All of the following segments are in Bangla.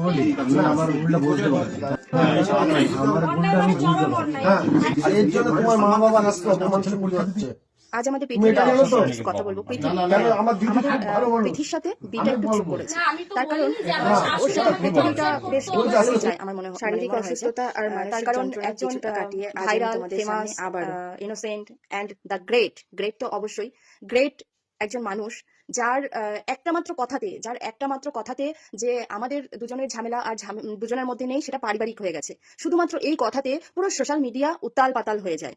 বলি না, আমার ভুলটা বুঝতে পারছি। আমার ভুলটা আমি বুঝতে পারছি। হ্যাঁ, আর এর জন্য তোমার মা বাবা আজকে অপমান ছেলে পড়ে যাচ্ছে। আজ আমাদের তুমি এটা জানো তো? কিছু কথা বলবো। পৃথিবী কেন আমার দিদি খুব ভালো মানুষ। পৃথিবীর সাথে বিটা আমি একটু চুপ বলবো। করেছে, তার কারণ ওর সেটা সাথে খুব পৃথিবীটা ভালো। বেশ ওই জানো তো? যায় আমার মনে হয়। শারীরিক অসুস্থতা আর তার কারণ একজন কাটিয়ে আজ আমি ভাইরাল, তোমাদের ফেমাস, সামনে আবার innocent and the great. Great তো অবশ্যই গ্রেট একজন মানুষ, যার একটা মাত্র কথাতে যে আমাদের দুজনের ঝামেলা আর দুজনের মধ্যে নেই, সেটা পারিবারিক হয়ে গেছে। শুধুমাত্র এই কথাতে পুরো সোশ্যাল মিডিয়া উত্তাল পাতাল হয়ে যায়।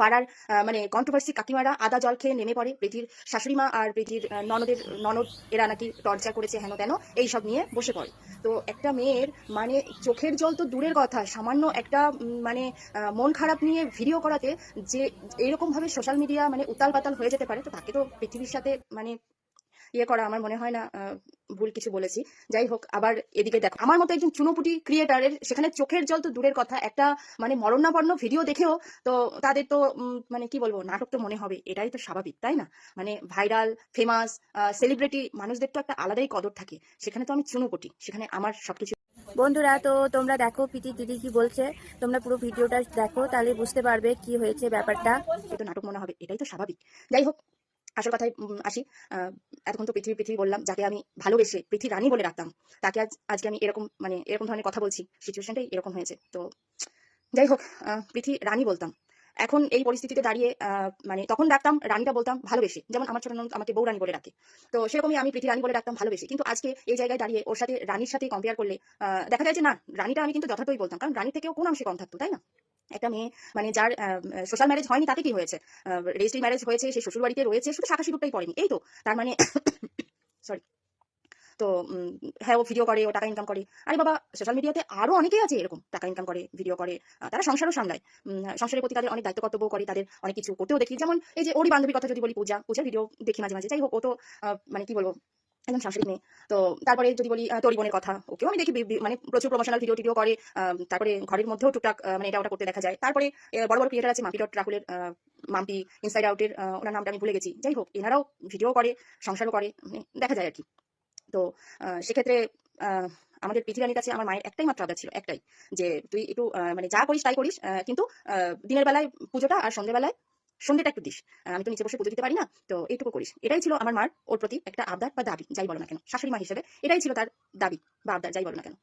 পাড়ার মানে কন্ট্রোভার্সি কাকিমারা আদা জল খেয়ে নেমে পড়ে। প্রীতির শাশুড়িমা আর প্রীতির ননদ এরা নাকি টর্চার করেছে, হেন তেন এইসব নিয়ে বসে পড়ে। তো একটা মেয়ের মানে চোখের জল তো দূরের কথা, সামান্য একটা মানে মন খারাপ নিয়ে ভিডিও করাতে যে এইরকম ভাবে সোশ্যাল মিডিয়া মানে উতাল পাতাল হয়ে যেতে পারে, তো তাকে তো পৃথিবীর সাথে মানে করা আমার মনে হয় না ভুল কিছু বলেছি। যাই হোক, আবার এদিকে দেখো, আমার মতো একজন চুনোপুটি ক্রিয়েটারের সেখানে চোখের জল তো দূরের কথা, একটা মানে মরণাপন্ন ভিডিও দেখেও তো তাদের তো মানে কি বলবো, নাটক তো মনে হবে। এটাই তো স্বাভাবিক, তাই না? মানে ভাইরাল, ফেমাস, সেলিব্রিটি মানুষদের তো একটা আলাদাই কদর থাকে। সেখানে তো আমি চুনোপুটি, সেখানে আমার সবকিছু। বন্ধুরা, তো তোমরা দেখো প্রীতি দিদি কি বলছে, তোমরা পুরো ভিডিওটা দেখো, তাহলে বুঝতে পারবে কি হয়েছে ব্যাপারটা। তো নাটক মনে হবে, এটাই তো স্বাভাবিক। যাই হোক, আসল কথায় আসি। এতক্ষণ তো পৃথিবী বললাম, যাকে আমি ভালোবেসে পৃথিবী রানী বলে রাখতাম, তাকে আজকে আমি এরকম মানে এরকম ধরনের কথা বলছি, সিচুয়েশনটাই এরকম হয়েছে। তো যাই হোক, পৃথিবী রানী বলতাম। এখন এই পরিস্থিতিতে দাঁড়িয়ে মানে তখন ডাকতাম রানীটা বলতাম ভালোবেসে, যেমন আমার ছোট ননদ আমাকে বউ রানী বলে ডাকে। তো সেরকমই আমি পৃথিবী রানী বলে ডাকতাম ভালোবেসে। কিন্তু আজকে এই জায়গায় দাঁড়িয়ে ওর সাথে রানীর সাথে কম্পেয়ার করলে দেখা যায় যে না, রানীটা আমি কিন্তু যথার্থই বলতাম, কারণ রানীর থেকেও কোন অংশে কম থাকতো, তাই না? একটা মেয়ে মানে যার সোশ্যাল ম্যারেজ হয়নি, তাতে কি হয়েছে? রেজিস্ট্রি ম্যারেজ হয়েছে, সেই শ্বশুর বাড়িতে রয়েছে, শুধু শাখা সিঁদুরটাই পড়েনি, এই তো। তার মানে সরি। তো হ্যাঁ, ও ভিডিও করে, ও টাকা ইনকাম করে। আরে বাবা, সোশ্যাল মিডিয়াতে আরো অনেকেই আছে এরকম, টাকা ইনকাম করে, ভিডিও করে, তারা সংসারও সামলায়। সংসারের প্রতি তাদের অনেক দায়িত্ব কর্তব্য করে, তাদের অনেক কিছু করতেও দেখি। যেমন এই যে ওরই বান্ধবীর কথা যদি বলি, পূজার ভিডিও দেখি মাঝে মাঝে। যাই হোক, ও তো মানে কি বলবো, একদম সাংসারিক মেয়ে। তো তারপরে যদি বলি তোর বোনের কথা, ওকেও আমি দেখি মানে প্রচুর প্রমোশনাল ভিডিও টিডিও করে। তারপরে ঘরের মধ্যেও টুকটাক মানে এটা ওটা করতে দেখা যায়। তারপরে বড় বড় ক্রিয়েটার আছে, মাম্পি ডট রাহুলের মাম্পি, ইনসাইড আউটের ওনার নামটা আমি ভুলে গেছি। যাই হোক, এনারাও ভিডিও করে, সংসারও করে, মানে দেখা যায় আর কি। তো সেক্ষেত্রে আহ, আমাদের পৃথিবীর কাছে আমার মায়ের একটাই মাত্র আবদার ছিল, একটাই, যে তুই একটু মানে যা করিস তাই করিস, কিন্তু দিনের বেলায় পুজোটা আর সন্ধ্যেবেলায় সন্ধ্যেটা একটু দিস। আমি তো নিচে বসে পুজো দিতে পারি না, তো এইটুকু করিস। এটাই ছিল আমার মার ওর প্রতি একটা আবদার বা দাবি, যাই বলো না কেন, শাশুড়ি মা হিসেবে এটাই ছিল তার দাবি বা আবদার, যাই বলো না কেন।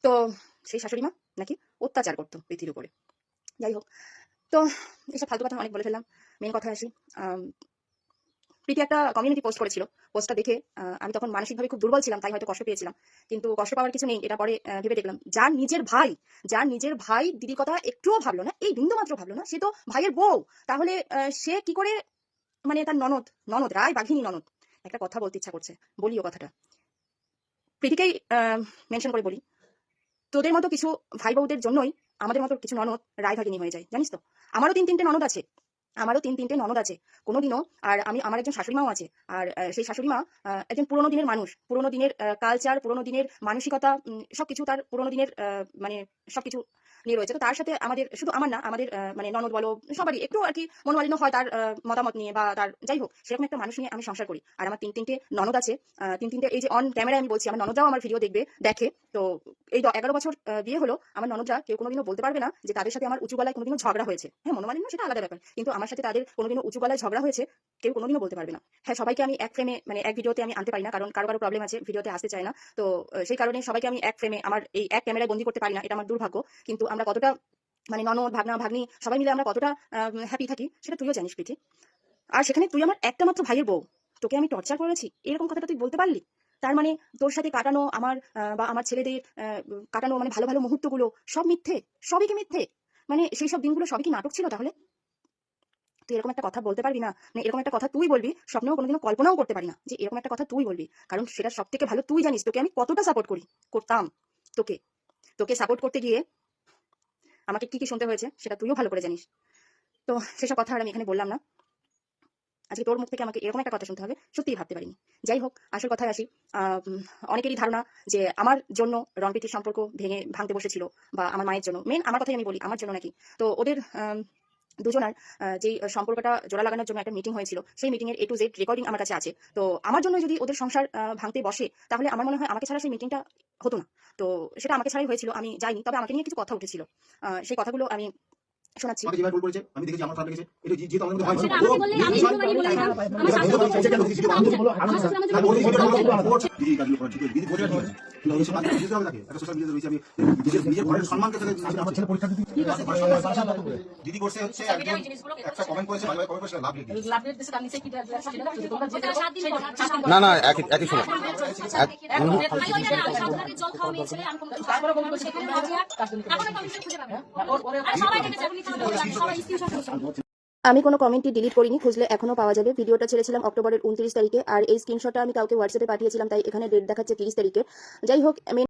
তো সেই শাশুড়ি মা নাকি অত্যাচার করতো পৃথিবীর উপরে। যাই হোক, তো এইসব ফালতু কথা অনেক বলে ফেললাম, মেন কথায় আসি। প্রীতি একটা কমিউনিটি পোস্ট করেছিল। পোস্টটা দেখে আমি তখন মানসিকভাবে খুব দুর্বল ছিলাম, তাই হয়তো কষ্ট পেয়েছিলাম। কিন্তু কষ্ট পাওয়ার কিছু নেই, এটা পরে ভেবে দেখলাম, যার নিজের ভাই দিদির কথা একটুও ভাবলো না, এই বিন্দু মাত্র ভাবলো না, সে তো ভাইয়ের বউ। তাহলে সে কি করে মানে তার ননদ রায় বাঘিনী ননদ। একটা কথা বলতে ইচ্ছা করছে, বলিও কথাটা, প্রীতিকেই মেনশন করে বলি। তোদের মতো কিছু ভাই বউদের জন্যই আমাদের মতো কিছু ননদ রায় ভাগিনী হয়ে যায়, জানিস তো? আমারও তিনটে ননদ আছে, কোনোদিনও। আর আমার একজন শাশুড়ি মাও আছে। আর সেই শাশুড়ি মা একজন পুরোনো দিনের মানুষ, পুরোনো দিনের কালচার, পুরোনো দিনের মানসিকতা, সবকিছু তার পুরোনো দিনের মানে সবকিছু নিয়ে রয়েছে। তো তার সাথে আমাদের, শুধু আমার না, আমাদের মানে ননদ বলো, সবারই একটু আর কি মনোমালিন্য হয় তার মতামত নিয়ে বা তার, যাই হোক, সেরকম একটা মানুষ নিয়ে আমি সংসার করি। আর আমার তিনটে ননদ আছে, তিনটে, এই যে অন ক্যামেরায় আমি বলছি, আমার ননদরাও আমার ভিডিও দেখে। তো এই 11 বছর বিয়ে হলো, আমার ননদরা কেউ কোনোদিনও বলতে পারবে না যে তাদের সাথে আমার উঁচু গলায় কোনোদিনও ঝগড়া হয়েছে। হ্যাঁ, মনোমালিন্য সেটা আলাদা ব্যাপার, কিন্তু আমার সাথে তাদের কোনোদিনও উঁচু গলায় ঝগড়া হয়েছে কেউ কোনোদিনও বলতে পারবে না। হ্যাঁ, সবাইকে আমি এক ফ্রেমে মানে এক ভিডিওতে আমি আনতে পারি না, কারণ কারো প্রবলেম আছে, ভিডিওতে আসতে চায় না। তো সেই কারণে সবাইকে আমি এক ফ্রেমে, আমার এই এক ক্যামেরায় বন্দি করতে পারি না, এটা আমার দুর্ভাগ্য। কিন্তু আমরা কতটা মানে ননদ, ভাগনা, ভাগ্নি সবাই মিলে আমরা কতটা হ্যাপি থাকি, সেটা তুইও জানিস প্রীতি। আর সেখানে তুই আমার একটা মাত্র ভাইয়ের বউ, তোকে আমি টর্চার করেছি, এরকম কথাটা তুই বলতে পারলি? তার মানে তোর সাথে কাটানো আমার বা আমার ছেলেদের কাটানো মানে ভালো ভালো মুহূর্তগুলো সব মিথ্যে, সবই কি মিথ্যে? মানে সেই সব দিনগুলো সবই কি নাটক ছিল তাহলে? তুই এরকম একটা কথা বলতে পারবি না, মানে এরকম একটা কথা তুই বলবি, স্বপ্নেও কোনোদিনও কল্পনাও করতে পারি না যে এরকম একটা কথা তুই বলবি। কারণ সেটা সব থেকে ভালো তুই জানিস, তোকে আমি কতটা সাপোর্ট করতাম। তোকে তোকে সাপোর্ট করতে গিয়ে আমাকে কি কি শুনতে হয়েছে সেটা তুইও ভালো করে জানিস। তো সেসব কথা আর আমি এখানে বললাম না। আজকে তোর মুখ থেকে আমাকে এরকম একটা কথা শুনতে হবে, সত্যিই ভাবতে পারিনি। যাই হোক, আসল কথায় আসি। অনেকেরই ধারণা যে আমার জন্য রণপ্রীতির সম্পর্ক ভাঙতে বসেছিল, বা আমার মায়ের জন্য, মেন আমার কথাই আমি বলি, আমার জন্য নাকি। তো ওদের দুজনার যে সম্পর্কটা জোড়া লাগানোর জন্য একটা মিটিং হয়েছিল, সেই মিটিংয়ের A to Z রেকর্ডিং আমার কাছে আছে। তো আমার জন্য যদি ওদের সংসার ভাঙতে বসে, তাহলে আমার মনে হয় আমাকে ছাড়া সেই মিটিংটা হতো না। তো সেটা আমাকে ছাড়াই হয়েছিল, আমি যাইনি। তবে আমাকে নিয়ে কিছু কথা উঠেছিল, সেই কথাগুলো আমি শোনাচ্ছি। আমাকে যেভাবে ভুল করেছে আমি দেখেছি, আমার খারাপ লেগেছে। এটা যেহেতু আমাদের মধ্যে হয় সেটা আমাকে বললে আমি শুধু বাড়ি বলে দিতাম। আমার শাশুড়ি আমার শাশুড়ি আমার দিদি কাজগুলো করা ঠিক হয়েছে, দিদি বোঝা ঠিক আছে, কিন্তু এইসব কাজ বুঝতে হবে তাকে। একটা সোশ্যাল মিডিয়াতে রয়েছে, আমি নিজের ঘরের সম্মানকে তাকে আমার ছেলে পরীক্ষা দিতে দিদি করছে হচ্ছে একজন একটা কমেন্ট করেছে, ভালো কমেন্ট করেছে, লাভ লিখে ওটা 7 দিন পর না না একই সময় আমি সকালে জল খাওয়া মেয়ে ছেলে আমি কোনো সেখানে রাজি আর এখন আমি খুঁজে পাবেন আর সবাই দেখেছে আপনি সবাই স্ক্রিনশট করেছেন। আমি কোনো কমেন্টই ডিলিট করিনি, খুঁজলে এখনো পাওয়া যাবে। ভিডিওটা ছেড়েছিলাম অক্টোবরের 29 তারিখে, আর এই স্ক্রিনশটটা আমি কাউকে হোয়াটসঅ্যাপে পাঠিয়েছিলাম, তাই এখানে ডেট দেখাচ্ছে 30 তারিখে। যাই হোক, আমি